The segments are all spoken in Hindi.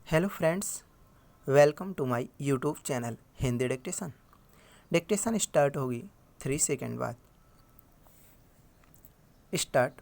Hello friends, welcome to my YouTube channel Hindi dictation. Dictation start होगी 3 सेकंड बाद। स्टार्ट।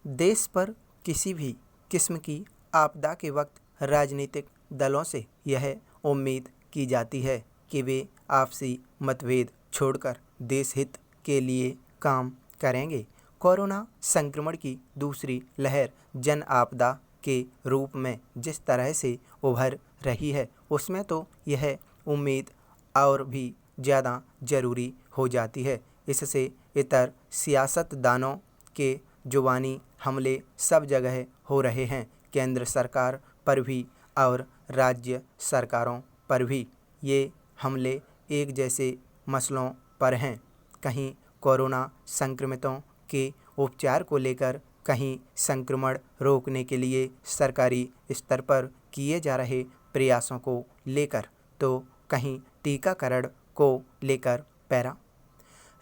देश पर किसी भी किस्म की आपदा के वक्त राजनीतिक दलों से यह उम्मीद की जाती है कि वे आपसी मतभेद छोड़कर देश हित के लिए काम करेंगे। कोरोना संक्रमण की दूसरी लहर जन आपदा के रूप में जिस तरह से उभर रही है, उसमें तो यह उम्मीद और भी ज़्यादा ज़रूरी हो जाती है। इससे इतर सियासतदानों के जुबानी हमले सब जगह हो रहे हैं, केंद्र सरकार पर भी और राज्य सरकारों पर भी। ये हमले एक जैसे मसलों पर हैं, कहीं कोरोना संक्रमितों के उपचार को लेकर, कहीं संक्रमण रोकने के लिए सरकारी स्तर पर किए जा रहे प्रयासों को लेकर, तो कहीं टीकाकरण को लेकर पैरा।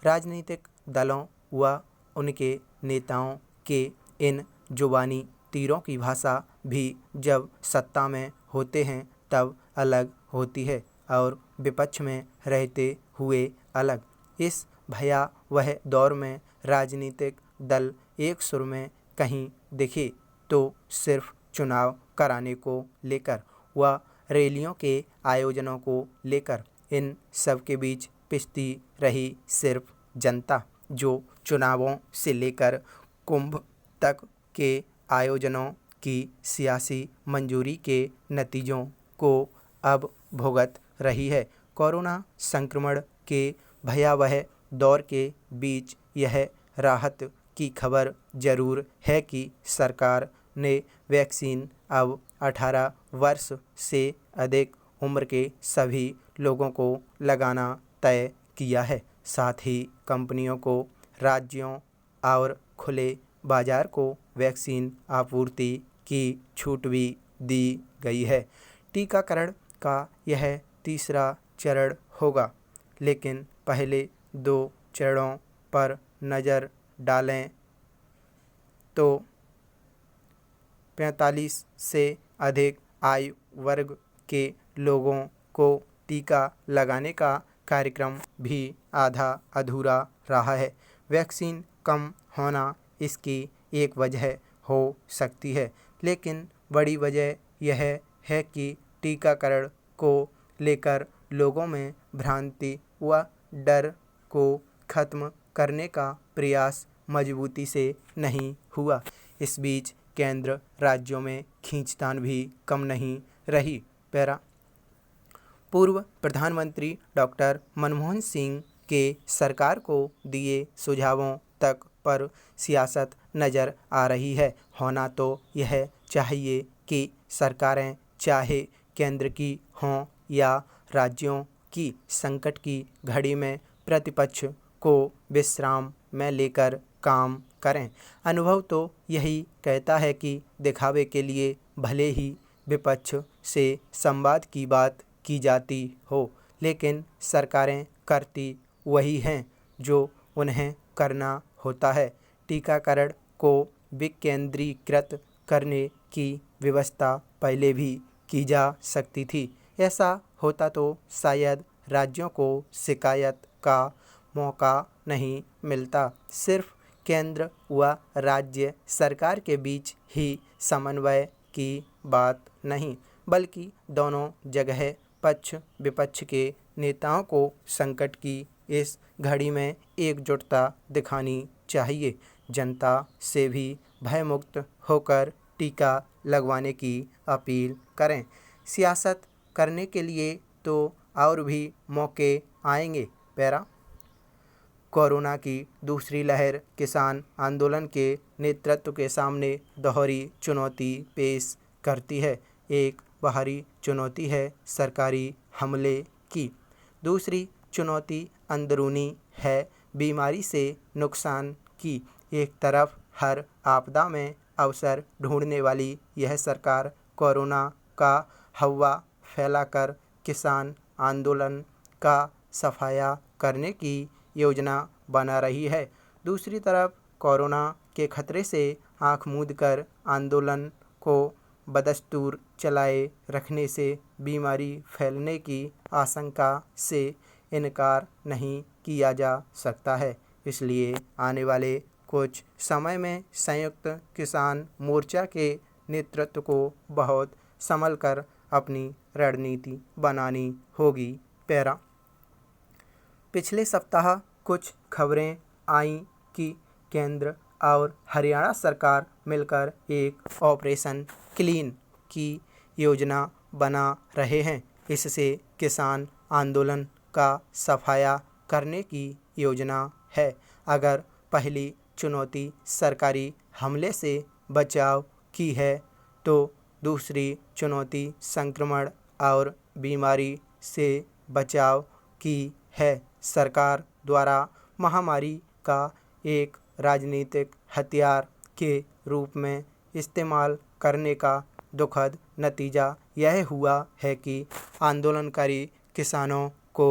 राजनीतिक दलों व उनके नेताओं के इन जुबानी तीरों की भाषा भी जब सत्ता में होते हैं तब अलग होती है और विपक्ष में रहते हुए अलग। इस भयावह दौर में राजनीतिक दल एक सुर में कहीं दिखे तो सिर्फ चुनाव कराने को लेकर व रैलियों के आयोजनों को लेकर। इन सब के बीच पिसती रही सिर्फ जनता, जो चुनावों से लेकर कुंभ तक के आयोजनों की सियासी मंजूरी के नतीजों को अब भुगत रही है। कोरोना संक्रमण के भयावह दौर के बीच यह राहत की खबर जरूर है कि सरकार ने वैक्सीन अब 18 वर्ष से अधिक उम्र के सभी लोगों को लगाना तय किया है। साथ ही कंपनियों को, राज्यों और खुले बाजार को वैक्सीन आपूर्ति की छूट भी दी गई है। टीकाकरण का यह तीसरा चरण होगा, लेकिन पहले 2 चरणों पर नज़र डालें तो 45 से अधिक आयु वर्ग के लोगों को टीका लगाने का कार्यक्रम भी आधा अधूरा रहा है। वैक्सीन कम होना इसकी एक वजह हो सकती है, लेकिन बड़ी वजह यह है कि टीकाकरण को लेकर लोगों में भ्रांति व डर को खत्म करने का प्रयास मजबूती से नहीं हुआ। इस बीच केंद्र राज्यों में खींचतान भी कम नहीं रही। पैरा। पूर्व प्रधानमंत्री डॉक्टर मनमोहन सिंह के सरकार को दिए सुझावों तक पर सियासत नज़र आ रही है। होना तो यह चाहिए कि सरकारें चाहे केंद्र की हों या राज्यों की, संकट की घड़ी में प्रतिपक्ष को विश्राम में लेकर काम करें। अनुभव तो यही कहता है कि दिखावे के लिए भले ही विपक्ष से संवाद की बात की जाती हो, लेकिन सरकारें करती वही हैं जो उन्हें करना होता है। टीकाकरण को विकेंद्रीकृत करने की व्यवस्था पहले भी की जा सकती थी। ऐसा होता तो शायद राज्यों को शिकायत का मौका नहीं मिलता। सिर्फ केंद्र व राज्य सरकार के बीच ही समन्वय की बात नहीं, बल्कि दोनों जगह पक्ष विपक्ष के नेताओं को संकट की इस घड़ी में एकजुटता दिखानी चाहिए। जनता से भी भयमुक्त होकर टीका लगवाने की अपील करें। सियासत करने के लिए तो और भी मौके आएंगे। पैरा। कोरोना की दूसरी लहर किसान आंदोलन के नेतृत्व के सामने दोहरी चुनौती पेश करती है। एक बाहरी चुनौती है सरकारी हमले की, दूसरी चुनौती अंदरूनी है बीमारी से नुकसान की। एक तरफ हर आपदा में अवसर ढूंढने वाली यह सरकार कोरोना का हवा फैलाकर किसान आंदोलन का सफाया करने की योजना बना रही है। दूसरी तरफ कोरोना के खतरे से आंख मूंद कर आंदोलन को बदस्तूर चलाए रखने से बीमारी फैलने की आशंका से इनकार नहीं किया जा सकता है। इसलिए आने वाले कुछ समय में संयुक्त किसान मोर्चा के नेतृत्व को बहुत संभल कर अपनी रणनीति बनानी होगी। पैरा पिछले सप्ताह कुछ खबरें आईं कि केंद्र और हरियाणा सरकार मिलकर एक ऑपरेशन क्लीन की योजना बना रहे हैं। इससे किसान आंदोलन का सफाया करने की योजना है। अगर पहली चुनौती सरकारी हमले से बचाव की है तो दूसरी चुनौती संक्रमण और बीमारी से बचाव की है। सरकार द्वारा महामारी का एक राजनीतिक हथियार के रूप में इस्तेमाल करने का दुखद नतीजा यह हुआ है कि आंदोलनकारी किसानों को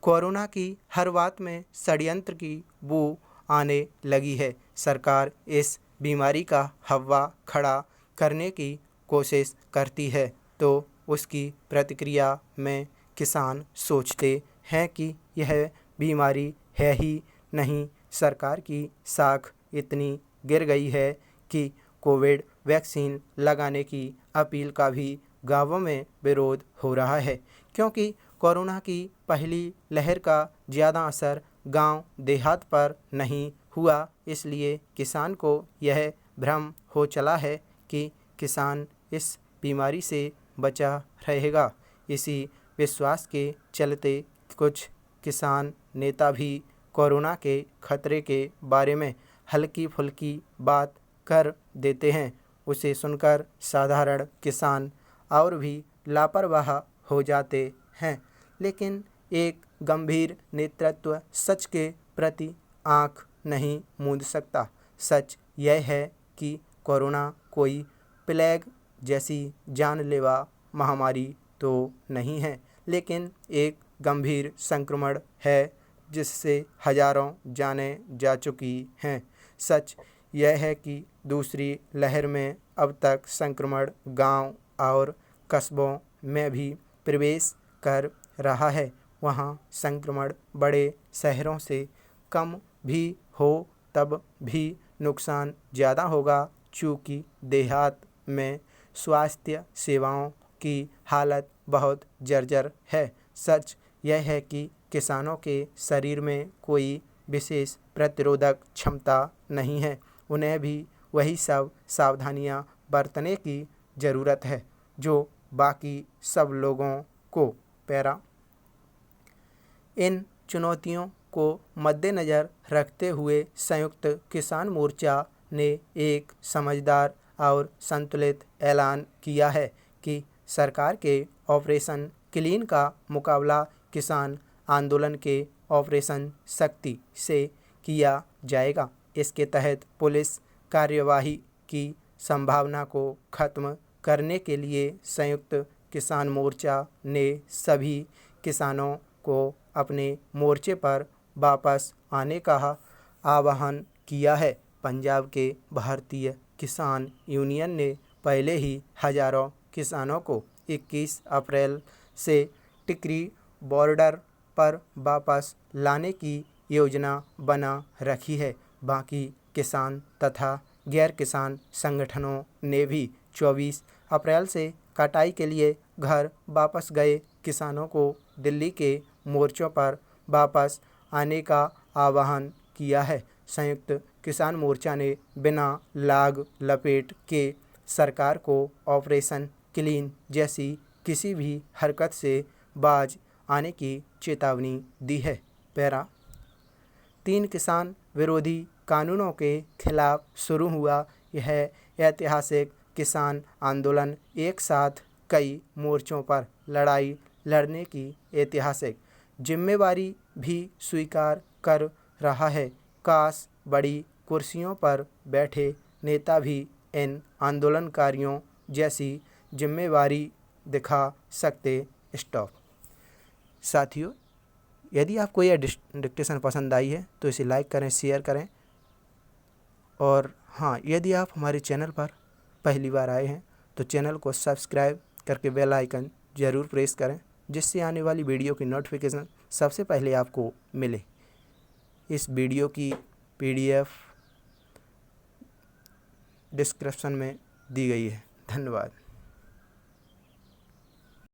कोरोना की हर बात में षड्यंत्र की बू आने लगी है। सरकार इस बीमारी का हवा खड़ा करने की कोशिश करती है तो उसकी प्रतिक्रिया में किसान सोचते हैं कि यह बीमारी है ही नहीं। सरकार की साख इतनी गिर गई है कि कोविड वैक्सीन लगाने की अपील का भी गांवों में विरोध हो रहा है, क्योंकि कोरोना की पहली लहर का ज़्यादा असर गांव देहात पर नहीं हुआ। इसलिए किसान को यह भ्रम हो चला है कि किसान इस बीमारी से बचा रहेगा। इसी विश्वास के चलते कुछ किसान नेता भी कोरोना के खतरे के बारे में हल्की फुल्की बात कर देते हैं। उसे सुनकर साधारण किसान और भी लापरवाह हो जाते हैं। लेकिन एक गंभीर नेतृत्व सच के प्रति आंख नहीं मूंद सकता। सच यह है कि कोरोना कोई प्लेग जैसी जानलेवा महामारी तो नहीं है, लेकिन एक गंभीर संक्रमण है जिससे हजारों जानें जा चुकी हैं। सच यह है कि दूसरी लहर में अब तक संक्रमण गांव और कस्बों में भी प्रवेश कर रहा है। वहां संक्रमण बड़े शहरों से कम भी हो तब भी नुकसान ज़्यादा होगा, चूँकि देहात में स्वास्थ्य सेवाओं की हालत बहुत जर्जर है। सच यह है कि किसानों के शरीर में कोई विशेष प्रतिरोधक क्षमता नहीं है। उन्हें भी वही सब सावधानियां बरतने की ज़रूरत है जो बाकी सब लोगों को। पैरा इन चुनौतियों को मद्देनज़र रखते हुए संयुक्त किसान मोर्चा ने एक समझदार और संतुलित ऐलान किया है कि सरकार के ऑपरेशन क्लीन का मुकाबला किसान आंदोलन के ऑपरेशन शक्ति से किया जाएगा। इसके तहत पुलिस कार्यवाही की संभावना को खत्म करने के लिए संयुक्त किसान मोर्चा ने सभी किसानों को अपने मोर्चे पर वापस आने का आह्वान किया है। पंजाब के भारतीय किसान यूनियन ने पहले ही हजारों किसानों को 21 अप्रैल से टिकरी बॉर्डर पर वापस लाने की योजना बना रखी है। बाकी किसान तथा गैर किसान संगठनों ने भी 24 अप्रैल से कटाई के लिए घर वापस गए किसानों को दिल्ली के मोर्चों पर वापस आने का आह्वान किया है। संयुक्त किसान मोर्चा ने बिना लाग लपेट के सरकार को ऑपरेशन क्लीन जैसी किसी भी हरकत से बाज आने की चेतावनी दी है। पैरा 3 किसान विरोधी कानूनों के खिलाफ शुरू हुआ यह ऐतिहासिक किसान आंदोलन एक साथ कई मोर्चों पर लड़ाई लड़ने की ऐतिहासिक जिम्मेवारी भी स्वीकार कर रहा है। काश बड़ी कुर्सियों पर बैठे नेता भी इन आंदोलनकारियों जैसी जिम्मेवारी दिखा सकते। स्टॉप। साथियों, यदि आपको यह डिक्टेशन पसंद आई है तो इसे लाइक करें, शेयर करें और हाँ, यदि आप हमारे चैनल पर पहली बार आए हैं तो चैनल को सब्सक्राइब करके बेल आइकन ज़रूर प्रेस करें, जिससे आने वाली वीडियो की नोटिफिकेशन सबसे पहले आपको मिले। इस वीडियो की PDF डिस्क्रिप्शन में दी गई है। धन्यवाद।